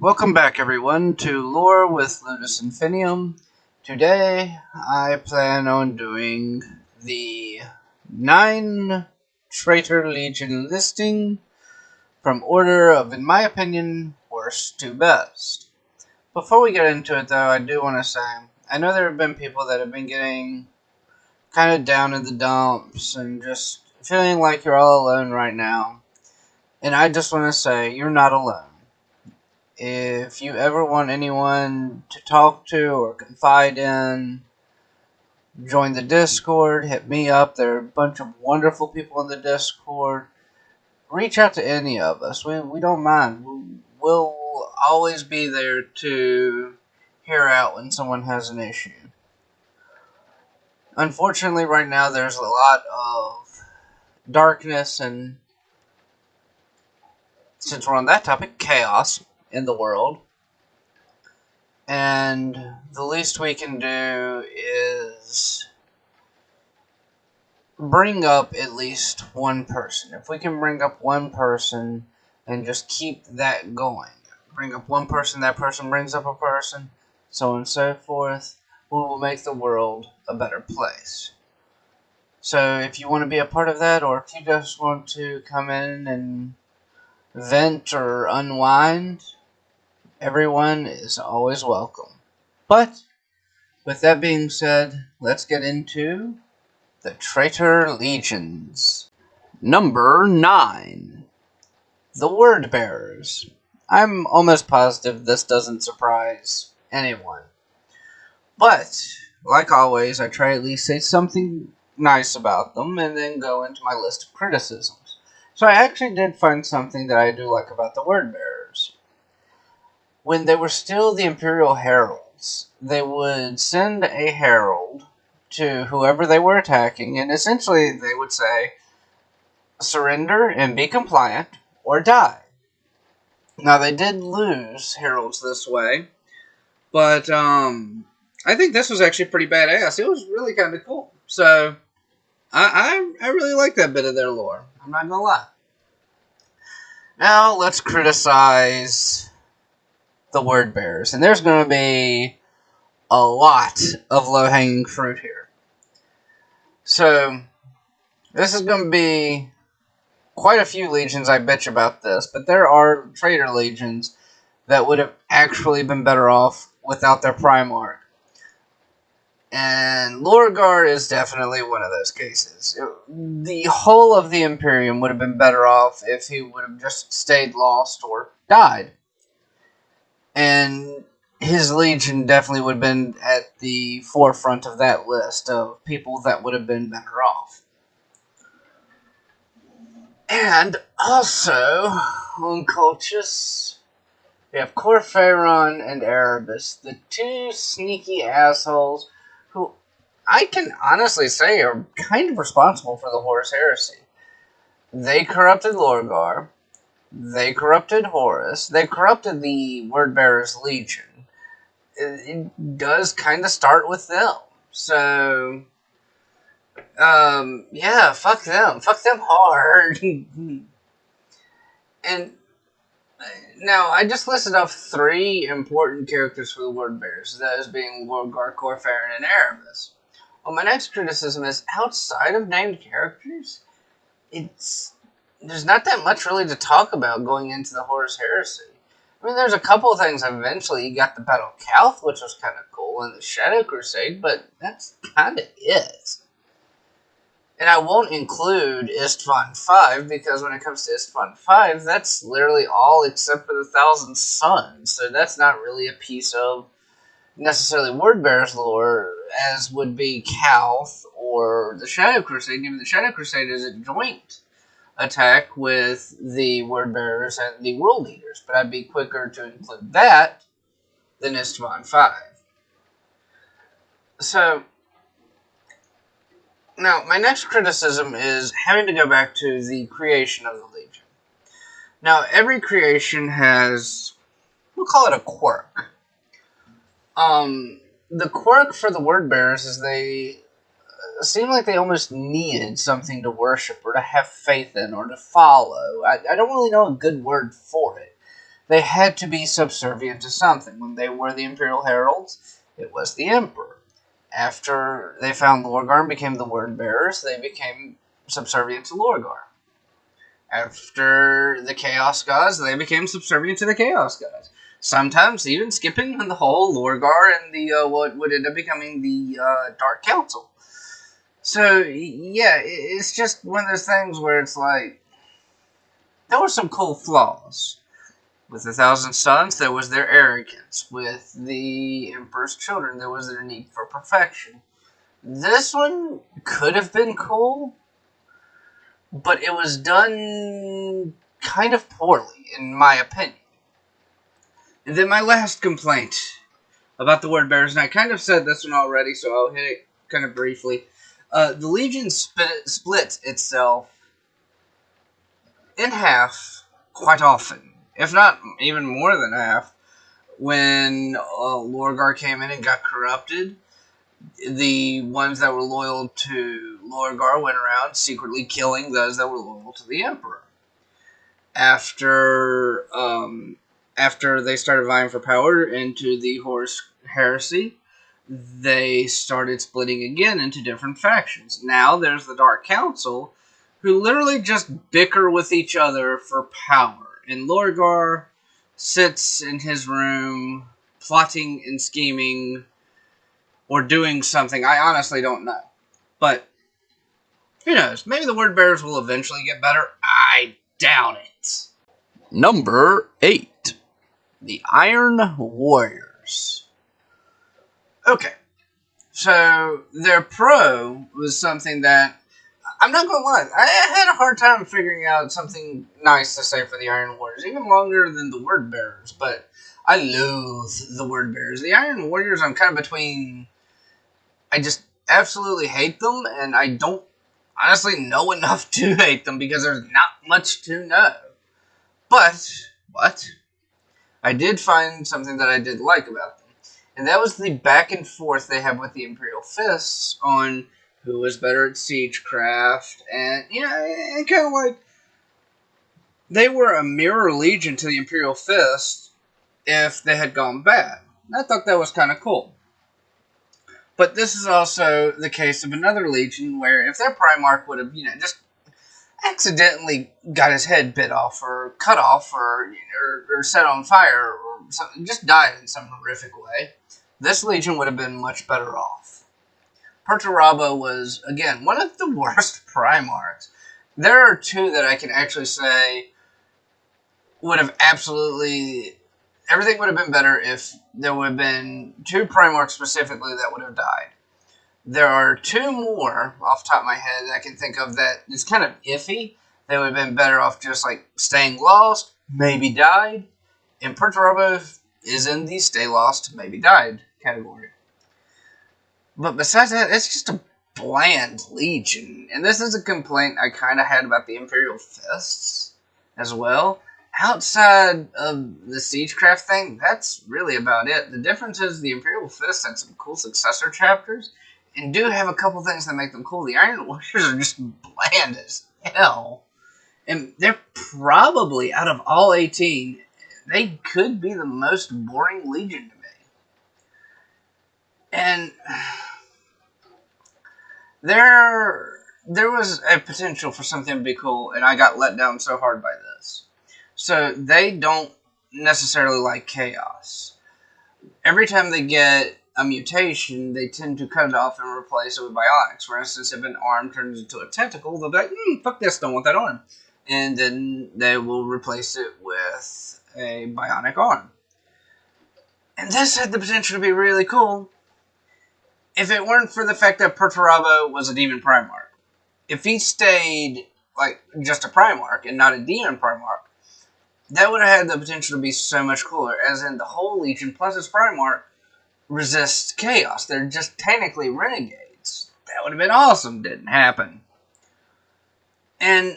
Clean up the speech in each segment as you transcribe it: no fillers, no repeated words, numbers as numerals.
Welcome back, everyone, to Lore with Ludus Infinium. Today, I plan on doing the 9 Traitor Legion listing from order of, in my opinion, worst to best. Before we get into it, though, I do want to say, I know there have been people that have been getting kind of down in the dumps and just feeling like you're all alone right now. And I just want to say, you're not alone. If you ever want anyone to talk to or confide in, join the Discord, hit me up. There are a bunch of wonderful people in the Discord. Reach out to any of us. We don't mind. We'll always be there to hear out when someone has an issue. Unfortunately, right now there's a lot of darkness and, since we're on that topic, chaos in the world. And the least we can do is bring up at least one person. If we can bring up one person and just keep that going. Bring up one person, that person brings up a person, so on and so forth. We will make the world a better place. So if you want to be a part of that, or if you just want to come in and vent or unwind, everyone is always welcome. But with that being said, let's get into the Traitor Legions. Number 9. The Word Bearers. I'm almost positive this doesn't surprise anyone. But, like always, I try at least say something nice about them and then go into my list of criticisms. So I actually did find something that I do like about the Word Bearers. When they were still the Imperial Heralds, they would send a herald to whoever they were attacking, and essentially they would say, surrender and be compliant, or die. Now, they did lose heralds this way, but I think this was actually pretty badass. It was really kind of cool. So, I really like that bit of their lore. I'm not gonna lie. Now, let's criticize the Word Bearers, and there's going to be a lot of low-hanging fruit here. So, this is going to be quite a few legions I bitch about this, but there are Traitor Legions that would have actually been better off without their Primarch. And Lorgar is definitely one of those cases. The whole of the Imperium would have been better off if he would have just stayed lost or died. And his Legion definitely would have been at the forefront of that list of people that would have been better off. And also, on Cultus, we have Corpharon and Erebus, the two sneaky assholes who I can honestly say are kind of responsible for the Horus Heresy. They corrupted Lorgar, they corrupted Horus, they corrupted the Wordbearers Legion. It does kind of start with them. So, yeah, fuck them. Fuck them hard. And now, I just listed off 3 important characters for the Word Bearers, those being Lorgar, Corpharon, and Erebus. Well, my next criticism is, outside of named characters, there's not that much really to talk about going into the Horus Heresy. I mean, there's a couple of things eventually. You got the Battle of Calth, which was kind of cool, and the Shadow Crusade, but that's kind of it. And I won't include Istvan 5, because when it comes to Istvan 5, that's literally all except for the Thousand Suns. So that's not really a piece of necessarily Wordbearers lore, as would be Calth or the Shadow Crusade. Even the Shadow Crusade is a joint attack with the Wordbearers and the World Eaters, but I'd be quicker to include that than Istvan 5. So, now, my next criticism is having to go back to the creation of the Legion. Now, every creation has, we'll call it a quirk. The quirk for the Wordbearers is they seem like they almost needed something to worship or to have faith in or to follow. I don't really know a good word for it. they had to be subservient to something. When they were the Imperial Heralds, it was the Emperor. After they found Lorgar and became the Word Bearers, they became subservient to Lorgar. After the Chaos Gods, they became subservient to the Chaos Gods. Sometimes even skipping the whole Lorgar and the what would end up becoming the Dark Council. So yeah, it's just one of those things where it's like there were some cool flaws. With the Thousand Sons, there was their arrogance. With the Emperor's Children, there was their need for perfection. This one could have been cool, but it was done kind of poorly, in my opinion. And then my last complaint about the Word Bearers, and I kind of said this one already, so I'll hit it kind of briefly. The Legion split itself in half quite often, if not even more than half. When Lorgar came in and got corrupted, the ones that were loyal to Lorgar went around secretly killing those that were loyal to the Emperor. After they started vying for power into the Horus Heresy, they started splitting again into different factions. Now there's the Dark Council, who literally just bicker with each other for power. And Lorgar sits in his room, plotting and scheming, or doing something. I honestly don't know. But, who knows? Maybe the Word Bearers will eventually get better. I doubt it. Number 8. The Iron Warriors. Okay. So, their pro was something that, I'm not going to lie, I had a hard time figuring out something nice to say for the Iron Warriors, even longer than the Word Bearers, but I loathe the Word Bearers. The Iron Warriors, I'm kind of between, I just absolutely hate them, and I don't honestly know enough to hate them because there's not much to know. But, I did find something that I did like about them, and that was the back and forth they have with the Imperial Fists on who was better at siegecraft, and, and kind of like, they were a mirror legion to the Imperial Fist if they had gone bad. I thought that was kind of cool. But this is also the case of another legion where if their Primarch would have, just accidentally got his head bit off or cut off or set on fire or something, just died in some horrific way, this legion would have been much better off. Perturabo was, again, one of the worst Primarchs. There are two that I can actually say would have absolutely... Everything would have been better if there would have been two Primarchs specifically that would have died. There are two more, off the top of my head, that I can think of that is kind of iffy. They would have been better off just, staying lost, maybe died. And Perturabo is in the stay lost, maybe died category. But besides that, it's just a bland legion. And this is a complaint I kind of had about the Imperial Fists as well. Outside of the siegecraft thing, that's really about it. The difference is the Imperial Fists had some cool successor chapters, and do have a couple things that make them cool. The Iron Warriors are just bland as hell. And they're probably, out of all 18, they could be the most boring legion to me. And there was a potential for something to be cool, and I got let down so hard by this. So they don't necessarily like chaos. Every time they get a mutation, they tend to cut it off and replace it with bionics. For instance, if an arm turns into a tentacle, they'll be like, fuck this, don't want that arm. And then they will replace it with a bionic arm. And this had the potential to be really cool if it weren't for the fact that Perturabo was a demon Primarch. If he stayed just a Primarch and not a demon Primarch, that would have had the potential to be so much cooler, as in the whole Legion plus its Primarch resists chaos. They're just technically renegades. That would have been awesome. Didn't happen. And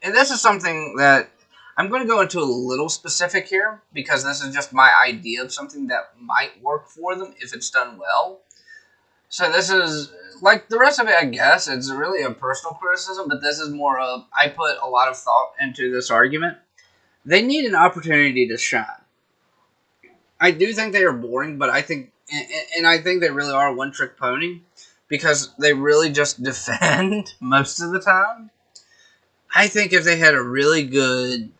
this is something that I'm going to go into a little specific here, because this is just my idea of something that might work for them if it's done well. So this is, like the rest of it, I guess, it's really a personal criticism, but this is more of, I put a lot of thought into this argument. they need an opportunity to shine. I do think they are boring, but I think they really are a one-trick pony because they really just defend most of the time. I think if they had a really good,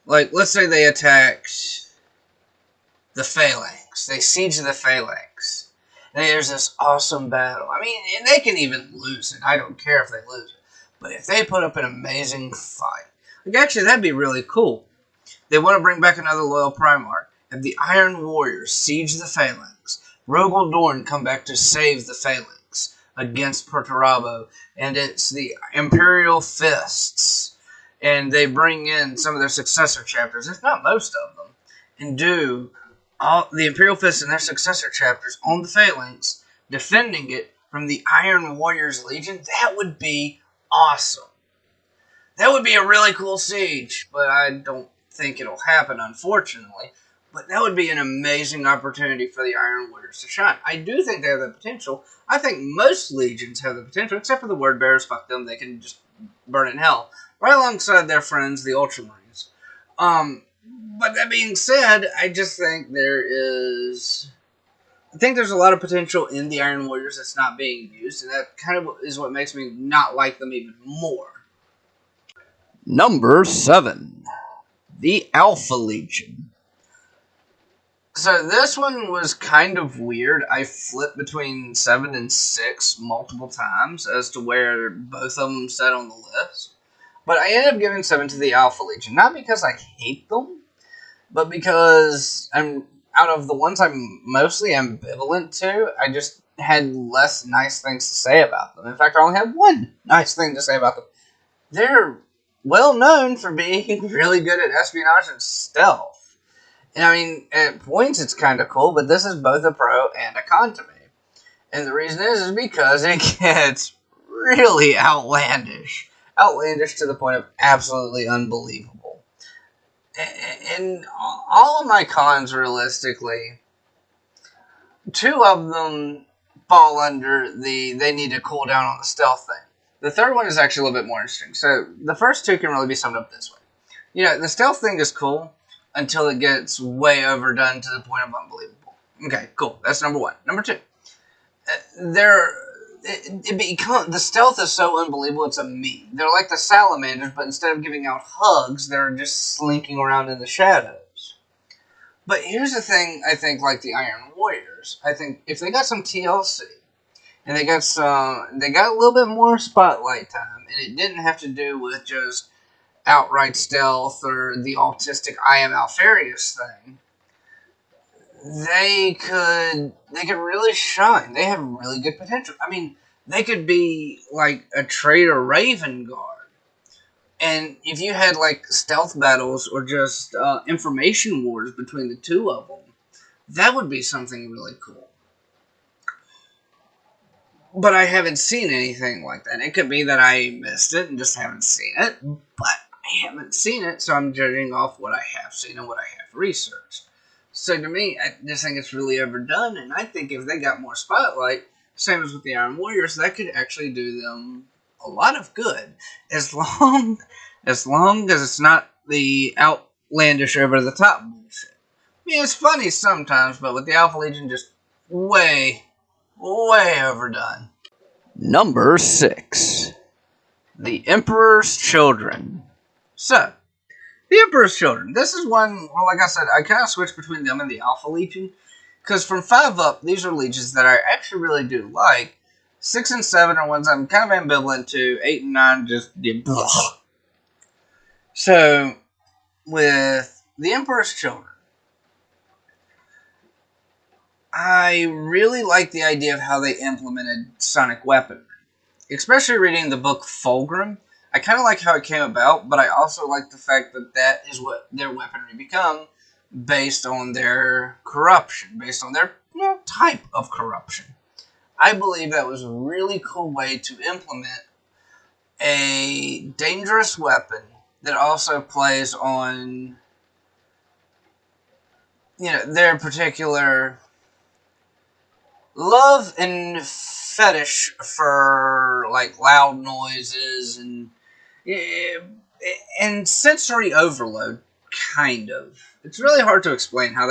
like, let's say they attacked the Phalanx, they siege the Phalanx, and there's this awesome battle. I mean, and they can even lose it. I don't care if they lose it. But if they put up an amazing fight, like, actually, that'd be really cool. They want to bring back another Loyal Primarch, and the Iron Warriors siege the Phalanx. Rogel Dorn come back to save the Phalanx against Perturabo, and it's the Imperial Fists, and they bring in some of their successor chapters, if not most of them, and do all the Imperial Fists and their successor chapters on the Phalanx, defending it from the Iron Warriors Legion. That would be awesome. That would be a really cool siege, but I don't think it'll happen, unfortunately. But that would be an amazing opportunity for the Iron Warriors to shine. I do think they have the potential. I think most legions have the potential, except for the Word Bearers. Fuck them. They can just burn in hell. Right alongside their friends, the Ultramarines. But that being said, I just think there's a lot of potential in the Iron Warriors that's not being used, and that kind of is what makes me not like them even more. Number 7. The Alpha Legion. So this one was kind of weird. I flipped between 7 and 6 multiple times as to where both of them sat on the list. But I ended up giving 7 to the Alpha Legion. Not because I hate them, but because out of the ones I'm mostly ambivalent to, I just had less nice things to say about them. In fact, I only had one nice thing to say about them. They're well known for being really good at espionage and stealth. And I mean, at points it's kind of cool, but this is both a pro and a con to me. And the reason is because it gets really outlandish. Outlandish to the point of absolutely unbelievable. And all of my cons, realistically, 2 of them fall under they need to cool down on the stealth thing. The third one is actually a little bit more interesting. So the first 2 can really be summed up this way. You know, the stealth thing is cool until it gets way overdone to the point of unbelievable. Okay, cool. That's number 1. Number 2, the stealth is so unbelievable, it's a meme. They're like the salamanders, but instead of giving out hugs, they're just slinking around in the shadows. But here's the thing, I think, like the Iron Warriors. I think if they got some TLC, and they got a little bit more spotlight time, and it didn't have to do with just outright stealth or the autistic I am Alfarius thing, they could really shine. They have really good potential. I mean, they could be like a Traitor Raven Guard. And if you had like stealth battles or just information wars between the 2 of them, that would be something really cool. But I haven't seen anything like that. It could be that I missed it and just haven't seen it, but I haven't seen it, so I'm judging off what I have seen and what I have researched. So to me, I just think it's really overdone, and I think if they got more spotlight, same as with the Iron Warriors, that could actually do them a lot of good, as long as it's not the outlandish, over-the-top bullshit. I mean, it's funny sometimes, but with the Alpha Legion, just way overdone. Number 6. The Emperor's Children. So, the Emperor's Children. This is one, well, like I said, I kind of switched between them and the Alpha Legion. Because from 5 up, these are legions that I actually really do like. 6 and 7 are ones I'm kind of ambivalent to. 8 and 9 just... Blah. So, with the Emperor's Children, I really like the idea of how they implemented sonic weaponry. Especially reading the book Fulgrim. I kind of like how it came about, but I also like the fact that that is what their weaponry become based on their corruption, based on their type of corruption. I believe that was a really cool way to implement a dangerous weapon that also plays on their particular love and fetish for like loud noises and sensory overload. kind of. It's really hard to explain how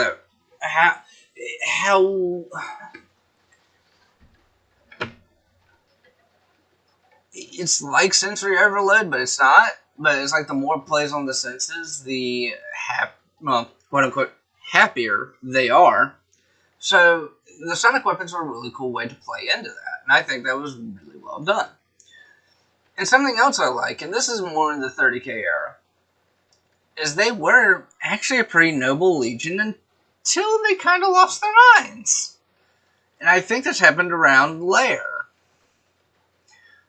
it's like sensory overload, but it's not. But it's like the more it plays on the senses, the quote unquote happier they are. So the sonic weapons were a really cool way to play into that, and I think that was really well done. And something else I like, and this is more in the 30k era, is they were actually a pretty noble legion until they kind of lost their minds. And I think this happened around Lair.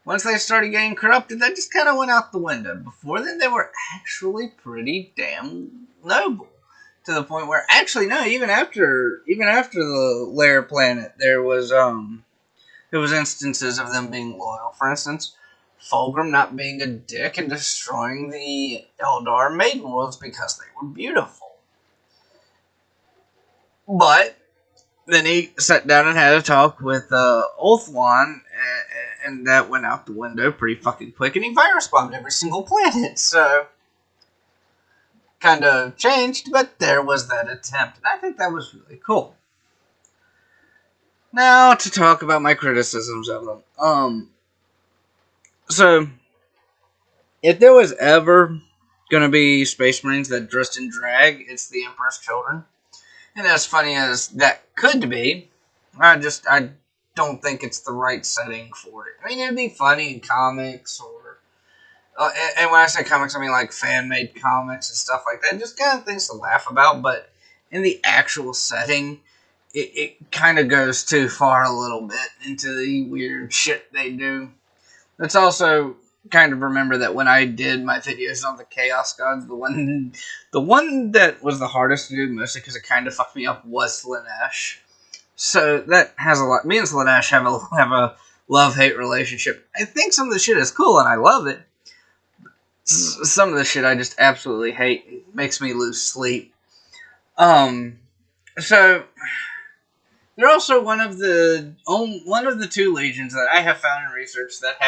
Once they started getting corrupted, that just kind of went out the window. Before then, they were actually pretty damn noble. To the point where, actually, no, even after the Lair planet, there was instances of them being loyal. For instance, Fulgrim not being a dick and destroying the Eldar Maiden Worlds because they were beautiful. But then he sat down and had a talk with Ulthuan, and that went out the window pretty fucking quick, and he virus bombed every single planet, so kind of changed, but there was that attempt, and I think that was really cool. Now to talk about my criticisms of them. So if there was ever gonna be Space Marines that dressed in drag, it's the Emperor's Children. And as funny as that could be, I don't think it's the right setting for it. I mean, it'd be funny in comics, or and when I say comics, I mean like fan-made comics and stuff like that. Just kind of things to laugh about, but in the actual setting, it kind of goes too far a little bit into the weird shit they do. Let's also kind of remember that when I did my videos on the Chaos Gods, the one that was the hardest to do, mostly because it kind of fucked me up, was Slaanesh. So that has a lot. Me and Slaanesh have a love-hate relationship. I think some of the shit is cool and I love it. Some of the shit I just absolutely hate. It makes me lose sleep. So they're also one of the two legions that I have found in research that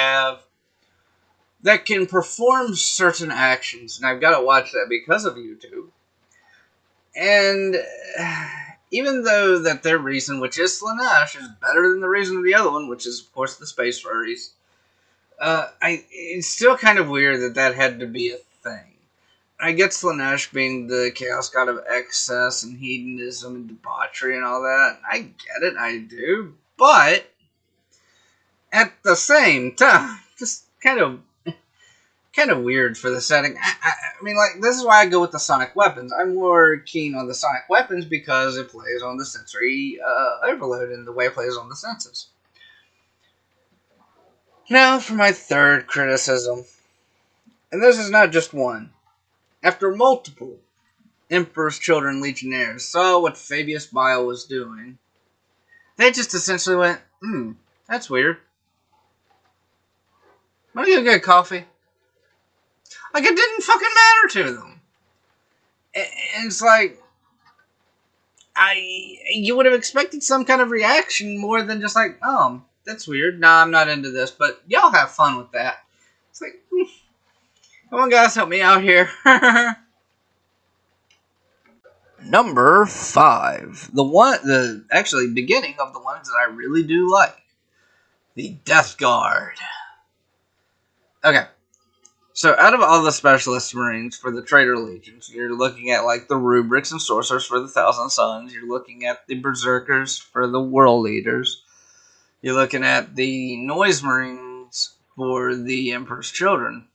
can perform certain actions, and I've got to watch that because of YouTube. And even though that their reason, which is Slaanesh, is better than the reason of the other one, which is of course the Space Furries, it's still kind of weird that had to be a thing. I get Slaanesh being the chaos god of excess and hedonism and debauchery and all that. I get it, I do. But at the same time, just kind of weird for the setting. I mean, like, this is why I go with the sonic weapons. I'm more keen on the sonic weapons because it plays on the sensory overload and the way it plays on the senses. Now for my third criticism. And this is not just one. After multiple Emperor's Children Legionnaires saw what Fabius Bile was doing, they just essentially went, that's weird. Want to go get coffee? Like, it didn't fucking matter to them. And it's like, you would have expected some kind of reaction more than just like, oh, that's weird. Nah, I'm not into this, but y'all have fun with that. It's like, come on, guys, help me out here. Number 5. The actually beginning of the ones that I really do like. The Death Guard. Okay. So out of all the Specialist Marines for the Traitor Legions, you're looking at like the Rubrics and Sorcerers for the Thousand Sons. You're looking at the Berserkers for the World Leaders. You're looking at the Noise Marines for the Emperor's Children.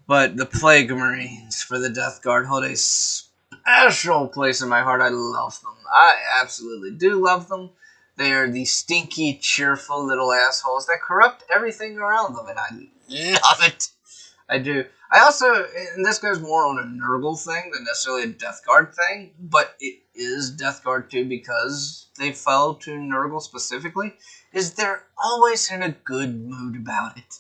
But the Plague Marines for the Death Guard hold a special place in my heart. I love them. I absolutely do love them. They are the stinky, cheerful little assholes that corrupt everything around them, and I love it. I do. I also, and this goes more on a Nurgle thing than necessarily a Death Guard thing, but it is Death Guard too because they fell to Nurgle specifically, is they're always in a good mood about it.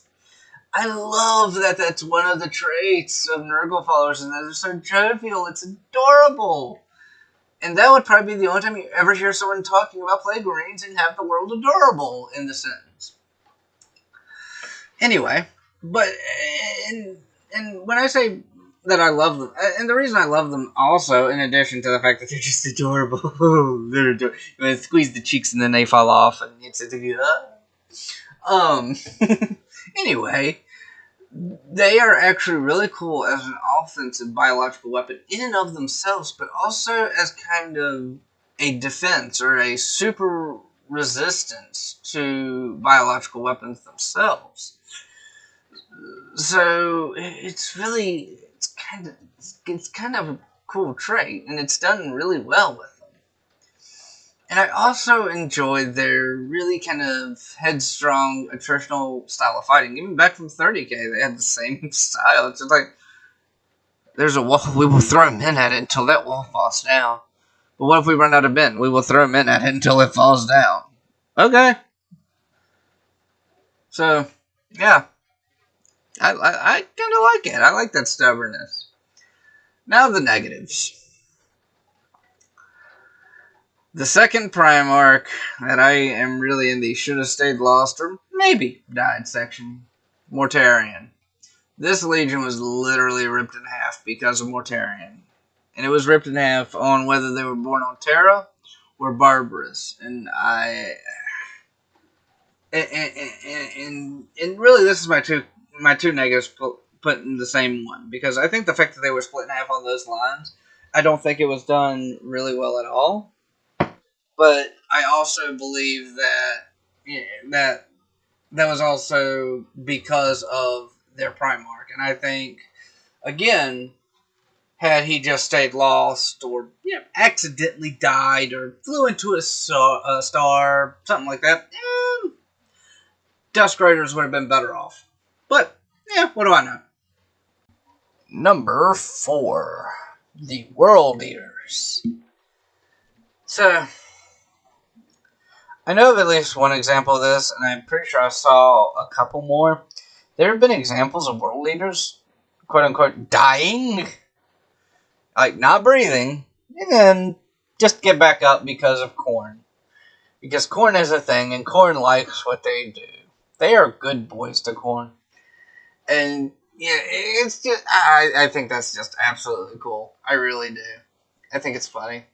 I love that that's one of the traits of Nurgle followers, and that they're so jovial. It's adorable. And that would probably be the only time you ever hear someone talking about Plague Marines and have the world adorable in the sentence. Anyway, but and when I say that I love them, and the reason I love them also, in addition to the fact that they're just adorable, they're adorable. You squeeze the cheeks and then they fall off, and it's anyway, they are actually really cool as an offensive biological weapon in and of themselves, but also as kind of a defense or a super resistance to biological weapons themselves. So it's kind of a cool trait, and it's done really well with them. And I also enjoyed their really kind of headstrong, attritional style of fighting. Even back from 30K, they had the same style. It's just like, there's a wall, we will throw men at it until that wall falls down. But what if we run out of men? We will throw men at it until it falls down. Okay. So, yeah. I kind of like it. I like that stubbornness. Now the negatives. The second Primarch that I am really in the should have stayed lost or maybe died section, Mortarion. This legion was literally ripped in half because of Mortarion. And it was ripped in half on whether they were born on Terra or Barbarous. And really this is my two negatives put in the same one, because I think the fact that they were split in half on those lines, I don't think it was done really well at all. But I also believe that was also because of their Primarch, and I think again, had he just stayed lost or accidentally died or flew into a star, something like that, Dusk Raiders would have been better off. But what do I know? Number 4, the World Eaters. So, I know of at least one example of this, and I'm pretty sure I saw a couple more. There have been examples of world leaders, quote unquote, dying, like not breathing, and then just get back up because of Khorne. Because Khorne is a thing, and Khorne likes what they do. They are good boys to Khorne. And it's just, I think that's just absolutely cool. I really do. I think it's funny.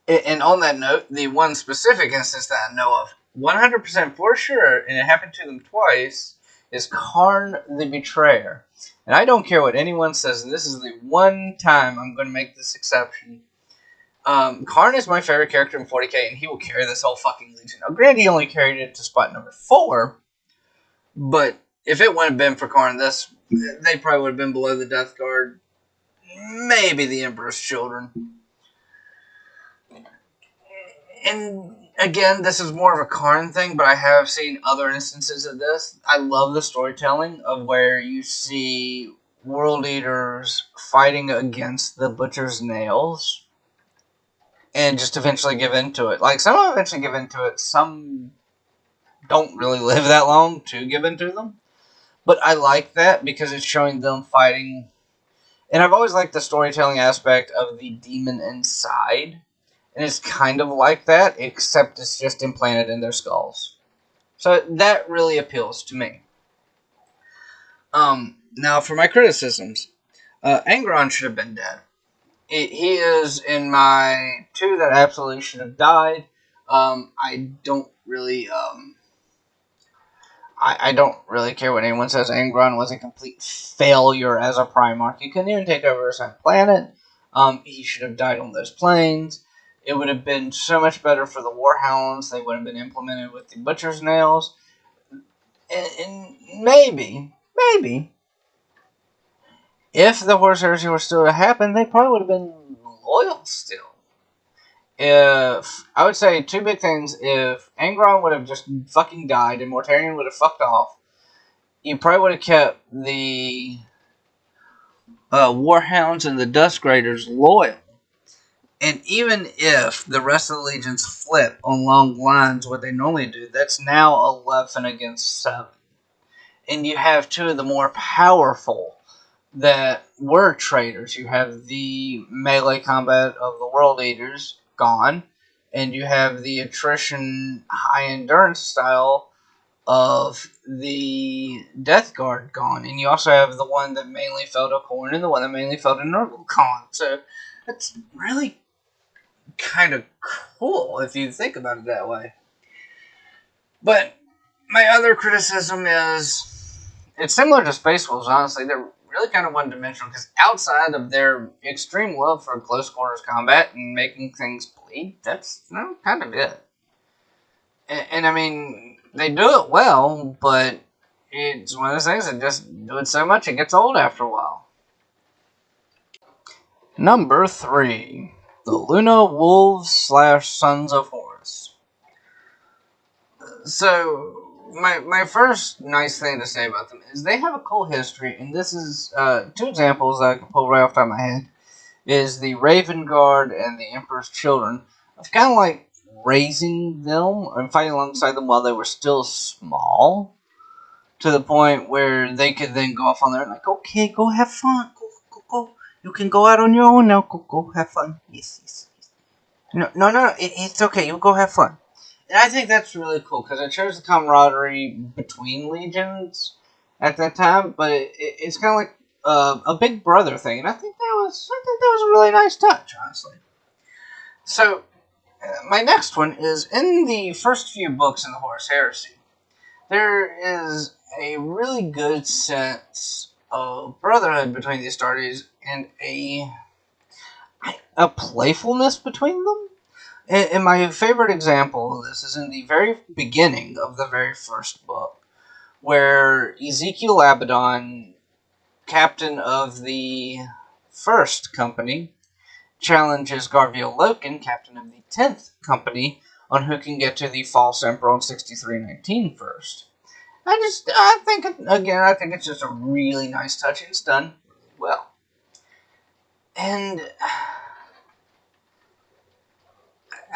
And on that note, the one specific instance that I know of, 100% for sure, and it happened to them twice, is Karn the Betrayer. And I don't care what anyone says, and this is the one time I'm going to make this exception. Karn is my favorite character in 40K, and he will carry this whole fucking legion. Now, granted, he only carried it to spot number 4, but if it wouldn't have been for Karn, they probably would have been below the Death Guard, maybe the Emperor's Children. And again, this is more of a Karn thing, but I have seen other instances of this. I love the storytelling of where you see World Eaters fighting against the Butcher's Nails and just eventually give into it. Like, some eventually give into it, some don't really live that long to give into them. But I like that because it's showing them fighting. And I've always liked the storytelling aspect of the demon inside. And it's kind of like that, except it's just implanted in their skulls. So that really appeals to me. Now for my criticisms. Angron should have been dead. He is in my 2 that absolutely should have died. I don't really care what anyone says. Angron was a complete failure as a Primarch. He couldn't even take over a second planet. He should have died on those planes. It would have been so much better for the Warhounds. They would have been implemented with the Butcher's Nails. And maybe, if the Horse Heresy were still to happen, they probably would have been loyal still. I would say 2 big things. If Angron would have just fucking died and Mortarion would have fucked off, you probably would have kept the Warhounds and the Dusk Raiders loyal. And even if the rest of the legions flip on long lines, what they normally do, that's now 11 against 7. And you have 2 of the more powerful that were traitors. You have the melee combat of the World Eaters gone, and you have the attrition high endurance style of the Death Guard gone, and you also have the one that mainly fell to Khorne and the one that mainly fell to Nurgle gone. So that's really kind of cool if you think about it that way. But my other criticism is it's similar to Space Wolves, honestly. They're really kind of one-dimensional because outside of their extreme love for close quarters combat and making things bleed, that's kind of it. And I mean, they do it well, but it's one of those things that just do it so much it gets old after a while. Number 3. The Luna Wolves / Sons of Horus. So, my first nice thing to say about them is they have a cool history, and this is 2 examples that I can pull right off the top of my head, is the Raven Guard and the Emperor's Children. I've kind of like raising them and fighting alongside them while they were still small, to the point where they could then go off on their own, like, okay, go have fun, go. You can go out on your own now, go have fun. Yes. No, it's okay, you go have fun. And I think that's really cool, because it shows the camaraderie between legions at that time, but it's kind of like a big brother thing, and I think that was a really nice touch, honestly. So, my next one is, in the first few books in the Horus Heresy, there is a really good sense of brotherhood between the Astartes and a playfulness between them. And my favorite example of this is in the very beginning of the very first book, where Ezekiel Abaddon, captain of the first company, challenges Garviel Loken, captain of the 10th company, on who can get to the false emperor on 6319 first. I think it's just a really nice touch, and it's done well. And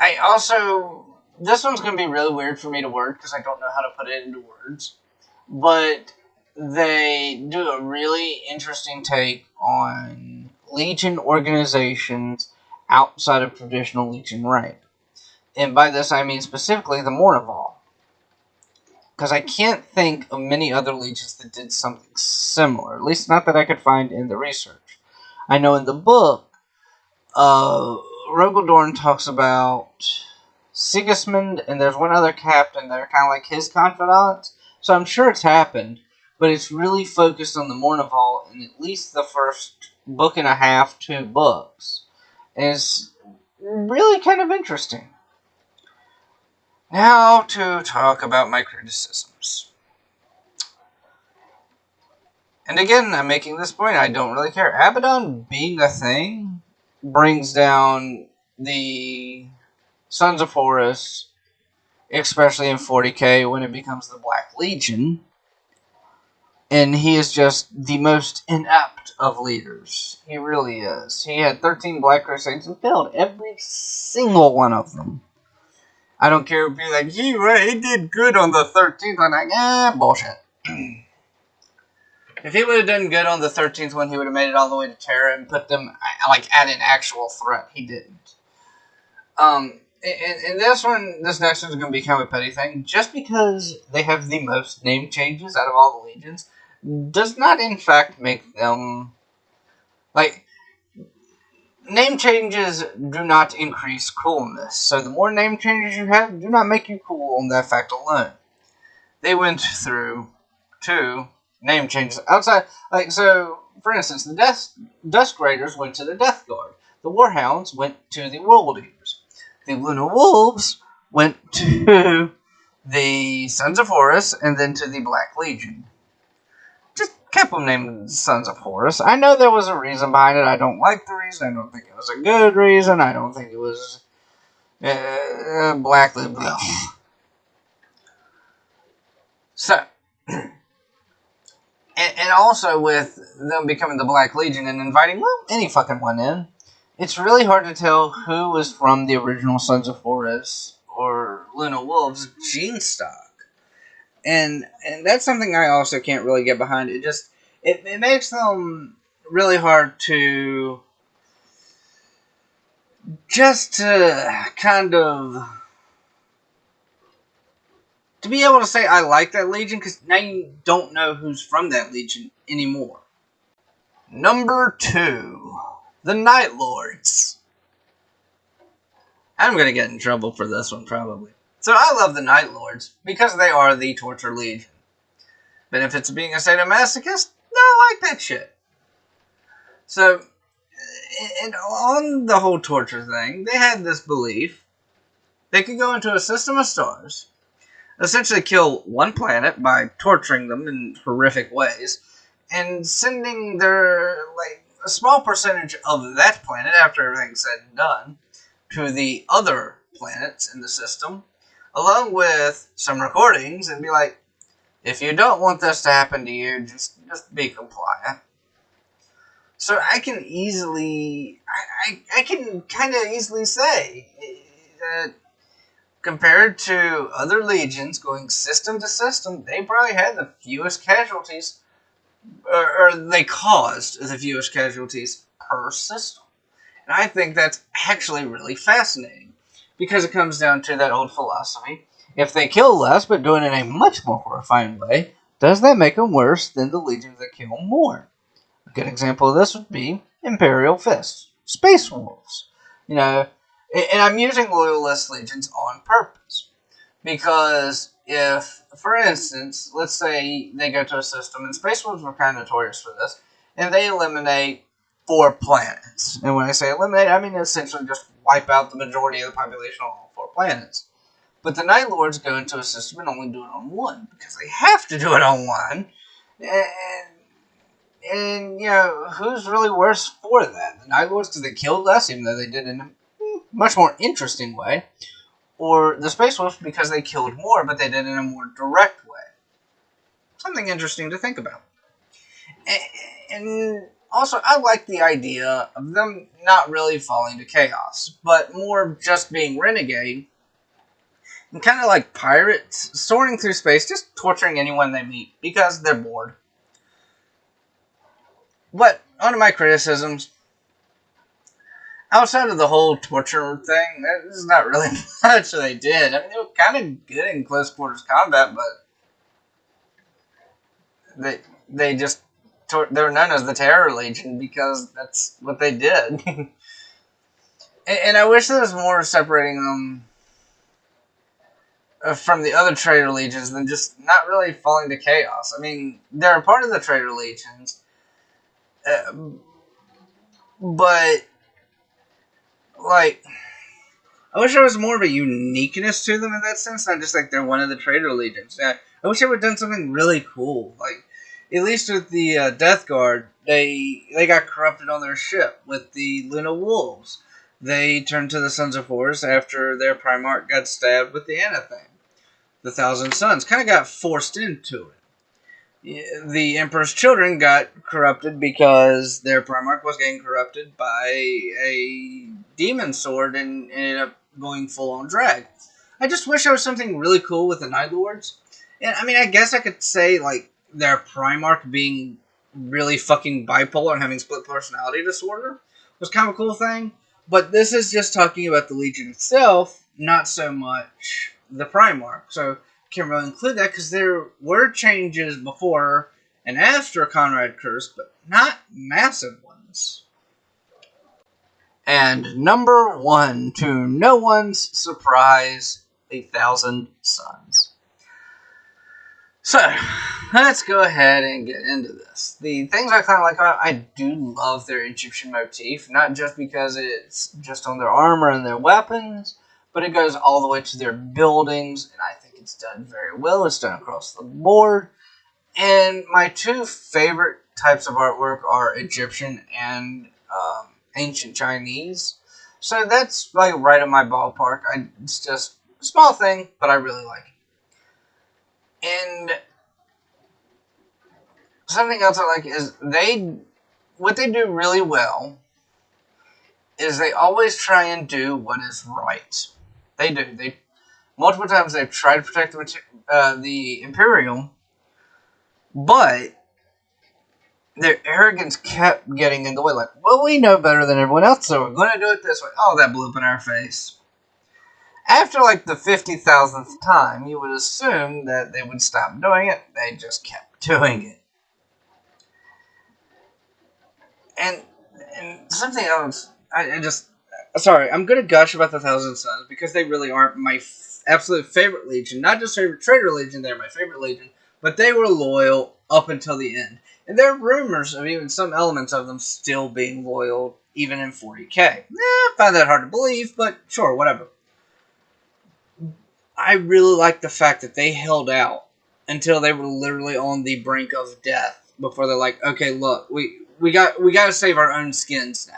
I also, this one's going to be really weird for me to word because I don't know how to put it into words, but they do a really interesting take on Legion organizations outside of traditional Legion rank. And by this I mean specifically the Mournival. Because I can't think of many other legions that did something similar. At least not that I could find in the research. I know in the book, Rogaldorn talks about Sigismund, and there's one other captain that are kind of like his confidants. So I'm sure it's happened, but it's really focused on the Mournival in at least the first book and a half, 2 books. And it's really kind of interesting. Now to talk about my criticisms. And again, I'm making this point, I don't really care. Abaddon being a thing brings down the Sons of Horus, especially in 40k when it becomes the Black Legion. And he is just the most inept of leaders. He really is. He had 13 Black Crusades and failed every single one of them. I don't care if you're like, gee, he did good on the 13th. I'm like, bullshit. If he would have done good on the 13th one, he would have made it all the way to Terra and put them, like, at an actual threat. He didn't. And this next one's going to be kind of a petty thing. Just because they have the most name changes out of all the legions does not, in fact, make them, like, name changes do not increase coolness. So the more name changes you have, do not make you cool on that fact alone. They went through 2 name changes outside, like, so, for instance, the Dusk Raiders went to the Death Guard. The Warhounds went to the World Eaters. The Luna Wolves went to the Sons of Horus, and then to the Black Legion. Just kept them named Sons of Horus. I know there was a reason behind it. I don't like the reason. I don't think it was a good reason. I don't think it was Black Legion. So, and also with them becoming the Black Legion and inviting, any fucking one in, it's really hard to tell who was from the original Sons of Horus or Luna Wolves gene stock. And that's something I also can't really get behind. It makes them really hard to kind of to be able to say I like that Legion, because now you don't know who's from that Legion anymore. Number 2, the Night Lords. I'm going to get in trouble for this one, probably. So I love the Night Lords, because they are the Torture Legion. Benefits of being a sadomasochist? No, I like that shit. So, and on the whole torture thing, they had this belief they could go into a system of stars, essentially kill one planet by torturing them in horrific ways, and sending their, a small percentage of that planet, after everything's said and done, to the other planets in the system, along with some recordings, and be like, if you don't want this to happen to you, just be compliant. So I can easily, I can kind of easily say that compared to other legions going system to system, they probably had the fewest casualties, or they caused the fewest casualties per system. And I think that's actually really fascinating, because it comes down to that old philosophy. If they kill less, but do it in a much more refined way, does that make them worse than the legions that kill more? A good example of this would be Imperial Fists, Space Wolves. You know, and I'm using Loyalist legions on purpose, because if, for instance, let's say they go to a system, and Space Wolves were kind of notorious for this, and they eliminate 4 planets. And when I say eliminate, I mean essentially just wipe out the majority of the population on all 4 planets. But the Night Lords go into a system and only do it on 1, because they have to do it on 1. And you know, who's really worse for that? The Night Lords, because they killed less, even though they did it in a much more interesting way, or the Space Wolves because they killed more, but they did it in a more direct way. Something interesting to think about. And also, I like the idea of them not really falling to chaos, but more just being renegade, and kind of like pirates, soaring through space, just torturing anyone they meet, because they're bored. But, on to my criticisms. Outside of the whole torture thing, there's not really much they did. I mean, they were kind of good in close quarters combat, but they just they were known as the Terror Legion because that's what they did. And I wish there was more separating them from the other Traitor Legions than just not really falling to chaos. I mean, they're a part of the Traitor Legions, but like, I wish there was more of a uniqueness to them in that sense, not just like they're one of the Traitor Legions. Yeah, I wish they would have done something really cool. Like, at least with the Death Guard, they got corrupted on their ship with the Luna Wolves. They turned to the Sons of Horus after their Primarch got stabbed with the Anathema. The Thousand Sons kind of got forced into it. The Emperor's Children got corrupted because their Primarch was getting corrupted by a demon sword and ended up going full on drag. I just wish there was something really cool with the Night Lords. And I mean, I guess I could say like their Primarch being really fucking bipolar and having split personality disorder was kind of a cool thing. But this is just talking about the Legion itself, not so much the Primarch. So can't really include that because there were changes before and after Conrad Curse, but not massive ones. And number 1, to no one's surprise, the Thousand Sons. So, let's go ahead and get into this. The things I kind of like, I do love their Egyptian motif, not just because it's just on their armor and their weapons, but it goes all the way to their buildings, and I think it's done very well. It's done across the board. And my 2 favorite types of artwork are Egyptian and ancient Chinese. So that's like right in my ballpark. It's just a small thing, but I really like it. And something else I like is what they do really well is they always try and do what is right. They do. Multiple times they've tried to protect the Imperium, but their arrogance kept getting in the way. Like, well, we know better than everyone else, so we're going to do it this way. Oh, that blew up in our face. After like the 50,000th time, you would assume that they would stop doing it. They just kept doing it. And something else, I just, sorry, I'm gonna gush about the Thousand Sons because they really aren't my absolute favorite Legion. Not just favorite Traitor Legion, they're my favorite Legion, but they were loyal up until the end. And there are rumors of even some elements of them still being loyal, even in 40k. I find that hard to believe, but sure, whatever. I really like the fact that they held out until they were literally on the brink of death before they're like, okay, look, we got to save our own skins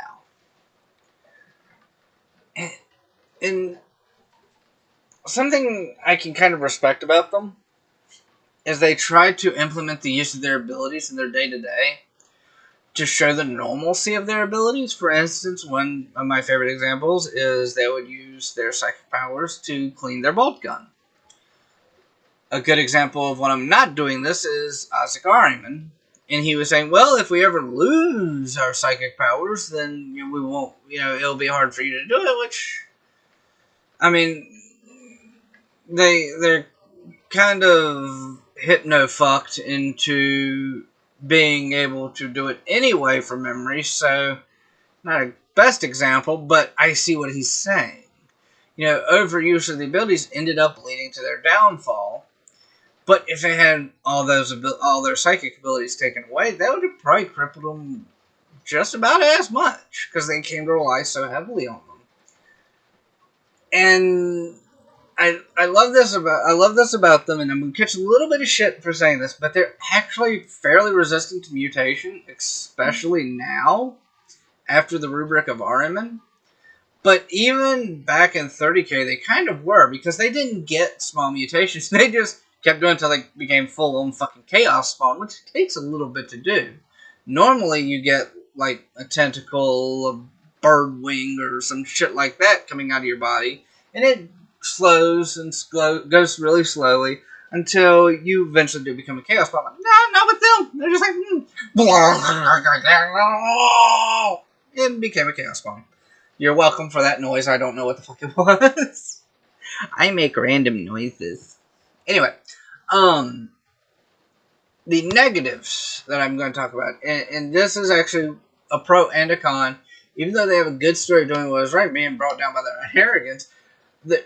now. And something I can kind of respect about them is they try to implement the use of their abilities in their day-to-day to show the normalcy of their abilities. For instance, one of my favorite examples is they would use their psychic powers to clean their bolt gun. A good example of when I'm not doing this is Isaac Ahriman. And he was saying, well, if we ever lose our psychic powers, then we won't, it'll be hard for you to do it, which, I mean, they're kind of hypno-fucked into being able to do it anyway from memory, so not a best example, but I see what he's saying. Overuse of the abilities ended up leading to their downfall. But if they had all their psychic abilities taken away, that would have probably crippled them just about as much because they came to rely so heavily on them. And I love this about them, and I'm gonna catch a little bit of shit for saying this, but they're actually fairly resistant to mutation, especially now after the rubric of Ahriman. But even back in 30k, they kind of were, because they didn't get small mutations. They just kept doing it until they became full-on fucking chaos spawn, which takes a little bit to do. Normally, you get, like, a tentacle, a bird wing, or some shit like that coming out of your body, and it slows and goes really slowly until you eventually do become a chaos spawn. No, not with them. They're just like, it became a chaos spawn. You're welcome for that noise. I don't know what the fuck it was. I make random noises. Anyway, the negatives that I'm going to talk about, and this is actually a pro and a con, even though they have a good story doing what was right, being brought down by their arrogance,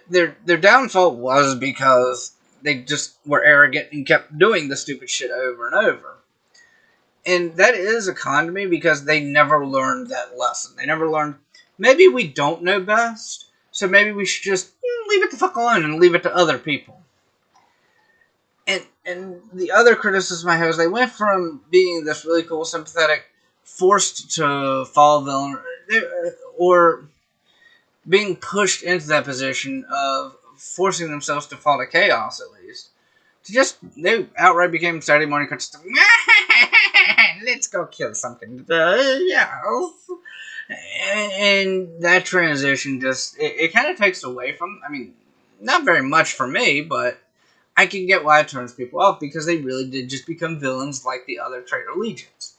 their downfall was because they just were arrogant and kept doing the stupid shit over and over. And that is a con to me because they never learned that lesson. They never learned, maybe we don't know best, so maybe we should just leave it the fuck alone and leave it to other people. And the other criticism I have is they went from being this really cool, sympathetic, forced to fall villain, or being pushed into that position of forcing themselves to fall to chaos, at least, to just, they outright became Saturday morning cartoons. Let's go kill something. Yeah. And that transition just, it kind of takes away from, I mean, not very much for me, but I can get why it turns people off, because they really did just become villains like the other Traitor Legions.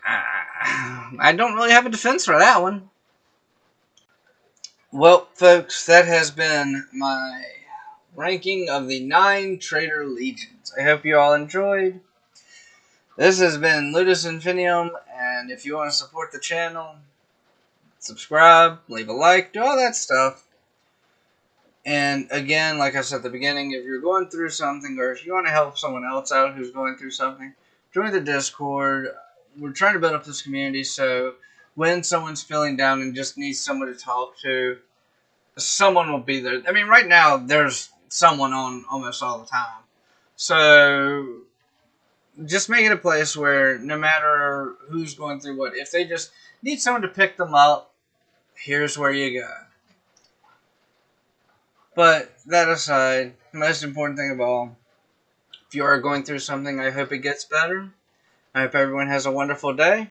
I don't really have a defense for that one. Well, folks, that has been my ranking of the 9 Traitor Legions. I hope you all enjoyed. This has been Ludus Infinium, and if you want to support the channel, subscribe, leave a like, do all that stuff. And again, like I said at the beginning, if you're going through something, or if you want to help someone else out who's going through something, join the Discord. We're trying to build up this community, so when someone's feeling down and just needs someone to talk to, someone will be there. I mean, right now, there's someone on almost all the time. So just make it a place where no matter who's going through what, if they just need someone to pick them up, here's where you go. But that aside, the most important thing of all, if you are going through something, I hope it gets better. I hope everyone has a wonderful day.